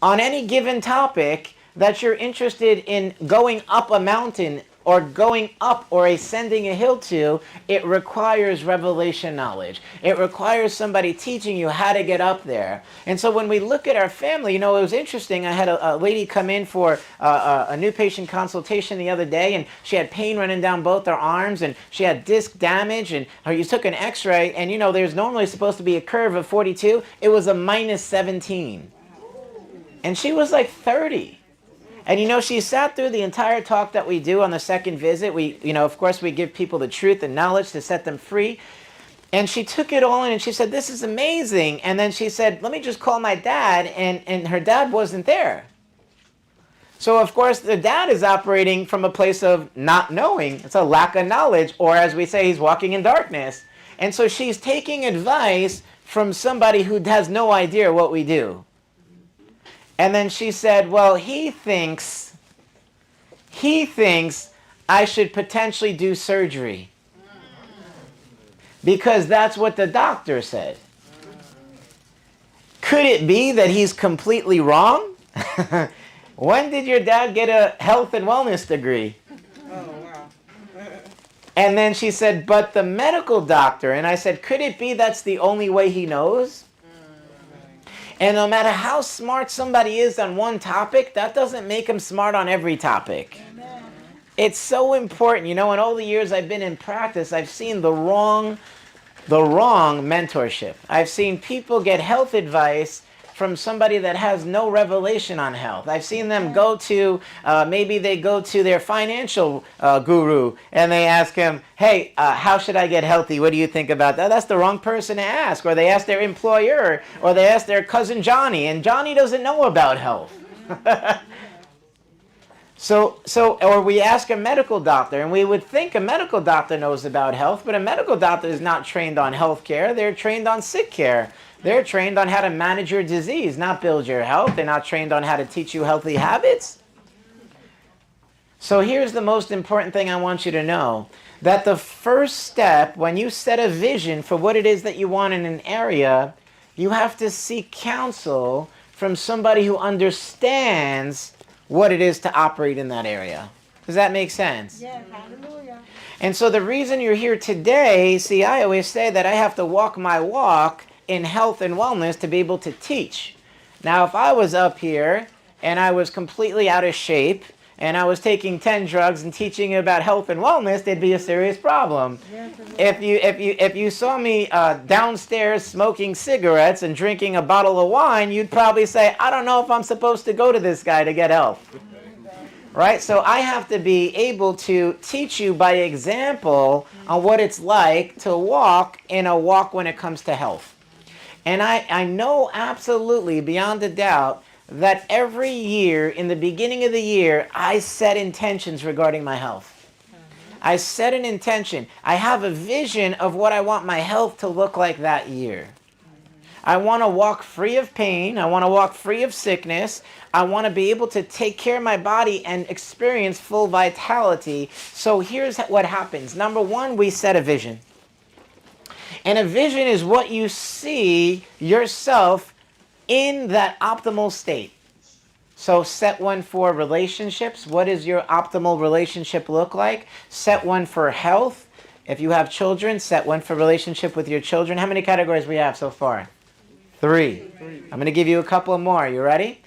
on any given topic that you're interested in going up a mountain or going up or ascending a hill to, it requires revelation knowledge. It requires somebody teaching you how to get up there. And so when we look at our family, it was interesting. I had a lady come in for a new patient consultation the other day, and she had pain running down both her arms, and she had disc damage, and you took an x-ray, and there's normally supposed to be a curve of 42. It was a minus 17. And she was like 30. And she sat through the entire talk that we do on the second visit. We, of course, we give people the truth and knowledge to set them free. And she took it all in and she said, this is amazing. And then she said, let me just call my dad. And her dad wasn't there. So, of course, the dad is operating from a place of not knowing. It's a lack of knowledge. Or as we say, he's walking in darkness. And so she's taking advice from somebody who has no idea what we do. And then she said, well, he thinks I should potentially do surgery because that's what the doctor said. Could it be that he's completely wrong? When did your dad get a health and wellness degree? Oh, wow. And then she said, but the medical doctor, and I said, could it be that's the only way he knows? And no matter how smart somebody is on one topic, that doesn't make them smart on every topic. Amen. It's so important. In all the years I've been in practice, I've seen the wrong mentorship. I've seen people get health advice from somebody that has no revelation on health. I've seen them go to, maybe they go to their financial guru and they ask him, hey, how should I get healthy? What do you think about that? That's the wrong person to ask. Or they ask their employer, or they ask their cousin Johnny, and Johnny doesn't know about health. Or we ask a medical doctor, and we would think a medical doctor knows about health, but a medical doctor is not trained on health care. They're trained on sick care. They're trained on how to manage your disease, not build your health. They're not trained on how to teach you healthy habits. So here's the most important thing I want you to know, that the first step when you set a vision for what it is that you want in an area, you have to seek counsel from somebody who understands what it is to operate in that area. Does that make sense? Yes, hallelujah. And so the reason you're here today, see, I always say that I have to walk my walk in health and wellness to be able to teach. Now, if I was up here and I was completely out of shape and I was taking 10 drugs and teaching you about health and wellness, there'd be a serious problem. Yes, if you saw me downstairs smoking cigarettes and drinking a bottle of wine, you'd probably say, I don't know if I'm supposed to go to this guy to get help. Right? So I have to be able to teach you by example on what it's like to walk in a walk when it comes to health. And I know absolutely, beyond a doubt, that every year, in the beginning of the year, I set intentions regarding my health. I set an intention. I have a vision of what I want my health to look like that year. I want to walk free of pain. I want to walk free of sickness. I want to be able to take care of my body and experience full vitality. So here's what happens. Number one, we set a vision. And a vision is what you see yourself in that optimal state. So set one for relationships. What does your optimal relationship look like? Set one for health. If you have children, set one for relationship with your children. How many categories we have so far? 3. I'm going to give you a couple more. You ready?